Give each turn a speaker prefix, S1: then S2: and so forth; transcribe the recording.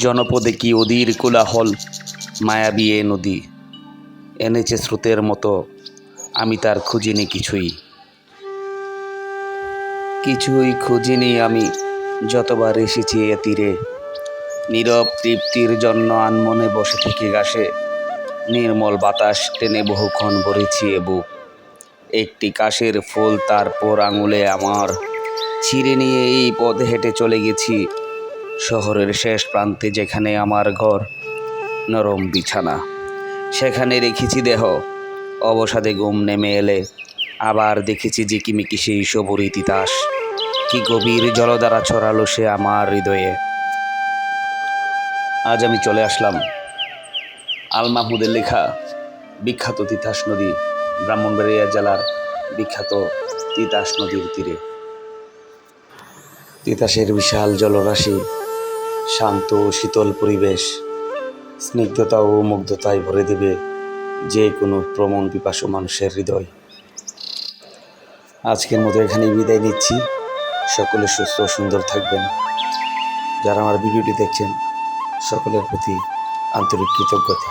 S1: জনপদে কি অধীর কোলাহল, মায়াবী এ নদী এনেছে স্রোতের মতো, আমি তার খুঁজিনি কিছুই খুঁজিনি আমি। যতবার এসেছি এ তীরে, নীরব তৃপ্তির জন্য আনমনে বসে থেকে গাছে, নির্মল বাতাস টেনে বহুক্ষণ ভরেছি এ বুক। একটি কাশের ফুল তারপর আঙুলে আমার, ছিঁড়ে নিয়ে এই পথে হেঁটে চলে গেছি শহরের শেষ প্রান্তে, যেখানে আমার ঘর, নরম বিছানা, সেখানে রেখেছি দেহ। অবসাদে ঘুম নেমে এলে আবার দেখেছি ঝিকিমিকি সেই সবুজ তিতাস, কি গভীর জলধারা ছড়ালো সে আমার হৃদয়ে। আজ আমি চলে আসলাম আল মাহমুদের লেখা বিখ্যাত তিতাস নদী, ব্রাহ্মণবাড়িয়া জেলার বিখ্যাত তিতাস নদীর তীরে। তিতাসের বিশাল জলরাশি, শান্ত ও শীতল পরিবেশ, স্নিগ্ধতা ও মুগ্ধতায় ভরে দেবে যে কোনো ভ্রমণ পিপাসু মানুষের হৃদয়। আজকের মতো এখানেই বিদায় নিচ্ছি। সকলে সুস্থ ও সুন্দর থাকবেন। যারা আমার ভিডিওটি দেখছেন সকলের প্রতি আন্তরিক কৃতজ্ঞতা।